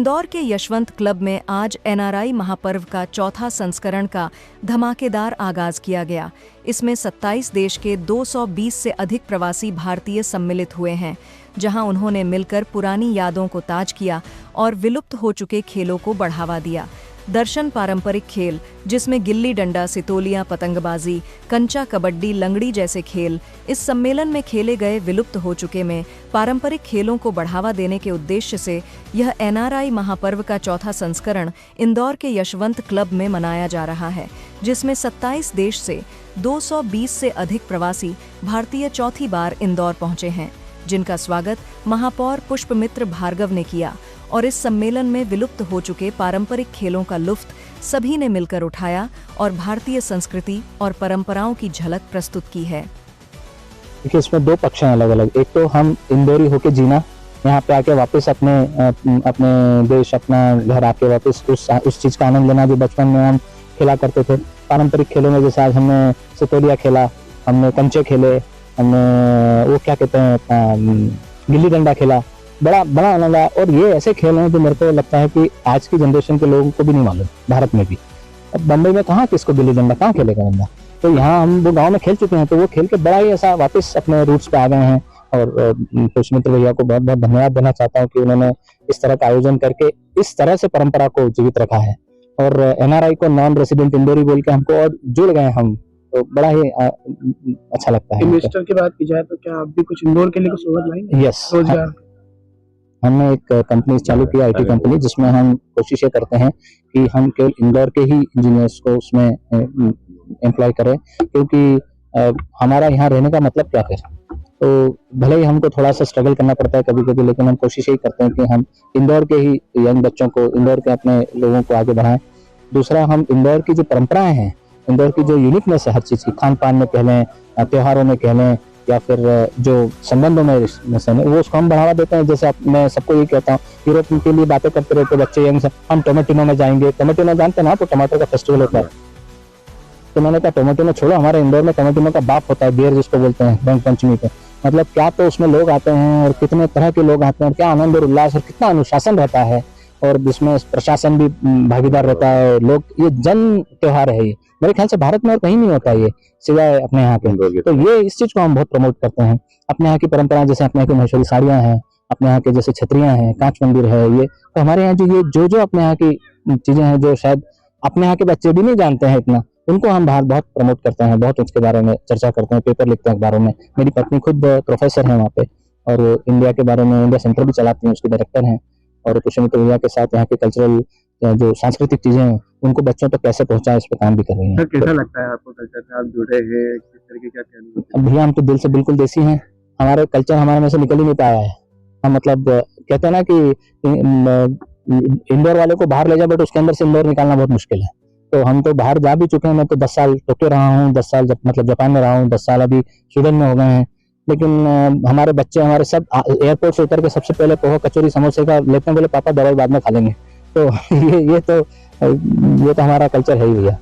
इंदौर के यशवंत क्लब में आज एनआरआई महापर्व का चौथा संस्करण का धमाकेदार आगाज किया गया। इसमें 27 देश के 220 से अधिक प्रवासी भारतीय सम्मिलित हुए हैं, जहां उन्होंने मिलकर पुरानी यादों को ताज किया और विलुप्त हो चुके खेलों को बढ़ावा दिया। दर्शन पारंपरिक खेल, जिसमें गिल्ली डंडा, सितोलियां, पतंगबाजी, कंचा, कबड्डी, लंगड़ी जैसे खेल इस सम्मेलन में खेले गए विलुप्त हो चुके में पारंपरिक खेलों को बढ़ावा देने के उद्देश्य से यह एनआरआई महापर्व का चौथा संस्करण इंदौर के यशवंत क्लब में मनाया जा रहा है, जिसमें 27 देश से 220 से अधिक प्रवासी भारतीय चौथी बार इंदौर पहुंचे हैं, जिनका स्वागत महापौर पुष्पमित्र भार्गव ने किया और इस सम्मेलन में विलुप्त हो चुके पारंपरिक खेलों का लुत्फ सभी ने मिलकर उठाया और भारतीय संस्कृति और परंपराओं की झलक प्रस्तुत की है। देखिए, इसमें दो पक्ष हैं अलग अलग। एक तो हम इंदौरी होके जीना, यहाँ पे आके वापस अपने देश, अपना घर आके वापस उस चीज का आनंद लेना जो बचपन में हम खेला करते थे। पारंपरिक खेलों में जैसे आज हमने सितोलिया खेला, हमने कंचे खेले, हमने वो क्या कहते हैं गिल्ली डंडा खेला, बड़ा आनंद आया। और ये ऐसे खेल हैं जो मेरे को लगता है कि आज की जनरेशन के लोगों को भी नहीं मालूम, भारत में भी। अब बम्बई में कहाँ किसको गिल्ली डंडा कहाँ खेलेगा बंदा, तो यहाँ हम वो गांव में खेल चुके हैं, तो वो खेल के बड़ा ही ऐसा वापस अपने रूट्स पे आ गए हैं। और पुष्पमित्र भैया को बहुत बहुत धन्यवाद देना चाहता हूँ कि उन्होंने इस तरह का आयोजन करके इस तरह से परंपरा को जीवित रखा है। और एनआरआई को नॉन रेसिडेंट इंदौरी बोल के हमको और जुड़ गए हम, तो बड़ा ही अच्छा लगता है। इन्वेस्टर की बात की जाए तो क्या आप भी कुछ इंदौर के लिए कुछ सोच लाएंगे? यस, हमने एक कंपनी चालू की, आईटी कंपनी, जिसमें हम कोशिश ये करते हैं कि हम केवल इंदौर के ही इंजीनियर्स को उसमें एम्प्लॉय करें, क्योंकि हमारा यहाँ रहने का मतलब क्या है। तो भले ही हमको थोड़ा सा स्ट्रगल करना पड़ता है कभी कभी, लेकिन हम कोशिश यही करते हैं कि हम इंदौर के ही यंग बच्चों को, इंदौर के अपने लोगों को आगे बढ़ाएं। दूसरा, हम इंदौर की जो परंपराएं हैं, इंदौर की जो यूनिकनेस है हर चीज़ की, खान पान में कह लें, त्योहारों में कह लें, या फिर जो संबंधों में वो उसको हम बढ़ावा देते हैं। जैसे मैं सबको ये कहता हूँ, यूरोप के लिए बातें करते रहते बच्चे यंग से, हम टोमेटिनो में जाएंगे। टोमेटिनो जानते ना, तो टमाटर का फेस्टिवल होता है। तो मैंने कहा टोमेटिनो छोड़ो, हमारे इंदौर में टोमेटिनो का बाप होता है, बियर जिसको बोलते हैं, रंग पंचमी पे। मतलब क्या तो उसमें लोग आते हैं और कितने तरह के लोग आते हैं, और क्या आनंद और उल्लास और कितना अनुशासन रहता है, और जिसमें प्रशासन भी भागीदार रहता है। लोग, ये जन त्योहार है, ये मेरे ख्याल से भारत में और कहीं नहीं होता ये, सिवाय अपने यहाँ के। तो ये इस चीज को हम बहुत प्रमोट करते हैं। अपने यहाँ की परंपराएं, जैसे अपने यहाँ की मशहूरी साड़ियाँ हैं, अपने यहाँ के जैसे छतरियाँ हैं, कांच मंदिर है, ये तो हमारे यहाँ जो अपने यहाँ की चीजें हैं, जो शायद अपने यहाँ के बच्चे भी नहीं जानते हैं इतना, उनको हम बाहर बहुत प्रमोट करते हैं, बहुत उसके बारे में चर्चा करते हैं, पेपर लिखते हैं अखबारों में। मेरी पत्नी खुद प्रोफेसर है वहाँ पे, और वो इंडिया के बारे में इंडिया सेंटर भी चलाती हैं, उसके डायरेक्टर हैं। और पुष्पमित्र भैया के साथ यहाँ के कल्चरल जो सांस्कृतिक चीजें हैं, उनको बच्चों तक कैसे पहुंचाएं, इस पे काम भी कर रही हैं। कैसा लगता है आपको कल्चर से आप जुड़े हैं, किस तरह के क्या कहना? भैया, हम तो दिल से बिल्कुल देसी हैं, हमारे कल्चर हमारे में से निकल ही नहीं पाया है। हम मतलब कहते हैं ना कि इंदौर वाले को बाहर ले जाए, बट उसके अंदर से इंदौर निकालना बहुत मुश्किल है। तो हम तो बाहर जा भी चुके हैं, मैं तो 10 साल टोक्यो रहा हूँ, 10 साल मतलब जापान में रहा हूँ, 10 साल अभी स्वीडन में हो गए हैं। लेकिन हमारे बच्चे हमारे सब एयरपोर्ट से उतर के सबसे पहले पोहा, कचौरी, समोसे का लेते हैं, बोले पापा दवाई बाद में खा लेंगे। तो ये तो हमारा कल्चर है ही भैया।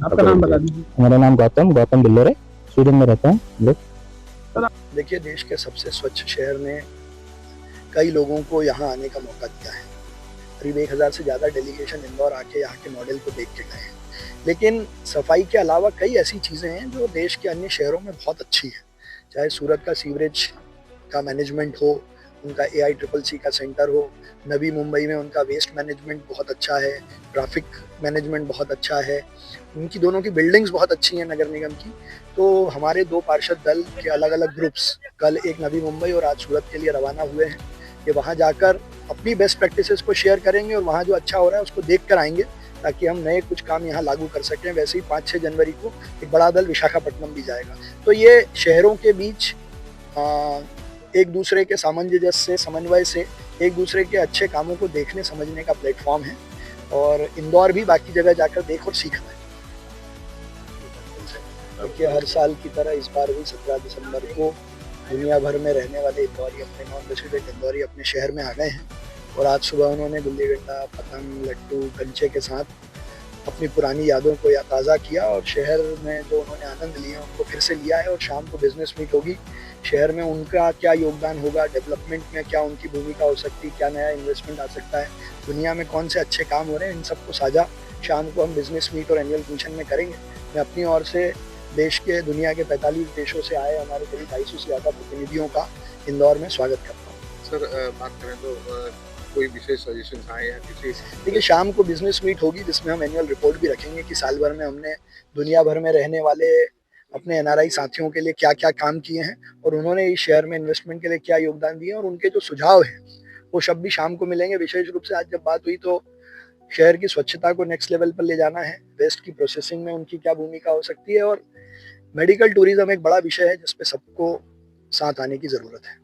आपका नाम बता दीजिए। मेरा नाम गौतम बिल्लोरे, स्वीडन में रहता हूँ। देखिए, देश के सबसे स्वच्छ शहर ने कई लोगों को यहाँ आने का मौका दिया है। करीब 1000 से ज़्यादा डेलीगेशन इंदौर आके यहाँ के मॉडल को देख के गए हैं। लेकिन सफाई के अलावा कई ऐसी चीज़ें हैं जो देश के अन्य शहरों में बहुत अच्छी है। चाहे सूरत का सीवरेज का मैनेजमेंट हो, उनका AICCC का सेंटर हो, नवी मुंबई में उनका वेस्ट मैनेजमेंट बहुत अच्छा है, ट्रैफिक मैनेजमेंट बहुत अच्छा है, उनकी दोनों की बिल्डिंग्स बहुत अच्छी हैं नगर निगम की। तो हमारे 2 पार्षद दल के अलग अलग ग्रुप्स कल एक नवी मुंबई और आज सूरत के लिए रवाना हुए हैं, कि वहाँ जाकर अपनी बेस्ट प्रैक्टिसेस को शेयर करेंगे और वहाँ जो अच्छा हो रहा है उसको देख कर आएंगे, ताकि हम नए कुछ काम यहाँ लागू कर सकें। वैसे ही 5-6 जनवरी को एक बड़ा दल विशाखापट्टनम भी जाएगा। तो ये शहरों के बीच एक दूसरे के सामंजस्य से, समन्वय से, एक दूसरे के अच्छे कामों को देखने समझने का प्लेटफॉर्म है, और इंदौर भी बाकी जगह जाकर देख और सीखना है। देखिए, हर साल की तरह इस बार भी 17 दिसंबर को दुनिया भर में रहने वाले इंदौरी, अपने नॉन रेसिडेंट इंदौरी अपने शहर में आ गए हैं, और आज सुबह उन्होंने गुल्ली डंडा, पतंग, लट्टू, कंचे के साथ अपनी पुरानी यादों को या ताज़ा किया और शहर में जो उन्होंने आनंद लिए उनको फिर से लिया है। और शाम को बिजनेस मीट होगी, शहर में उनका क्या योगदान होगा, डेवलपमेंट में क्या उनकी भूमिका हो सकती है, क्या नया इन्वेस्टमेंट आ सकता है, दुनिया में कौन से अच्छे काम हो रहे हैं, इन सबको साझा शाम को हम बिजनेस मीट और एनुअल फंक्शन में करेंगे। मैं अपनी ओर से देश के दुनिया के 45 देशों से आए हमारे करीब 250 से ज़्यादा प्रतिनिधियों का इंदौर में स्वागत करता हूँ। सर बात करें तो कोई विशेष सजेशन आए या किसी देखिए, शाम को बिजनेस मीट होगी जिसमें हम एनुअल रिपोर्ट भी रखेंगे कि साल भर में हमने दुनिया भर में रहने वाले अपने एनआरआई साथियों के लिए क्या क्या काम किए हैं और उन्होंने इस शहर में इन्वेस्टमेंट के लिए क्या योगदान दिए और उनके जो सुझाव हैं वो सब भी शाम को मिलेंगे। विशेष रूप से आज जब बात हुई तो शहर की स्वच्छता को नेक्स्ट लेवल पर ले जाना है, वेस्ट की प्रोसेसिंग में उनकी क्या भूमिका हो सकती है और मेडिकल टूरिज्म एक बड़ा विषय है जिसपे सबको साथ आने की ज़रूरत है।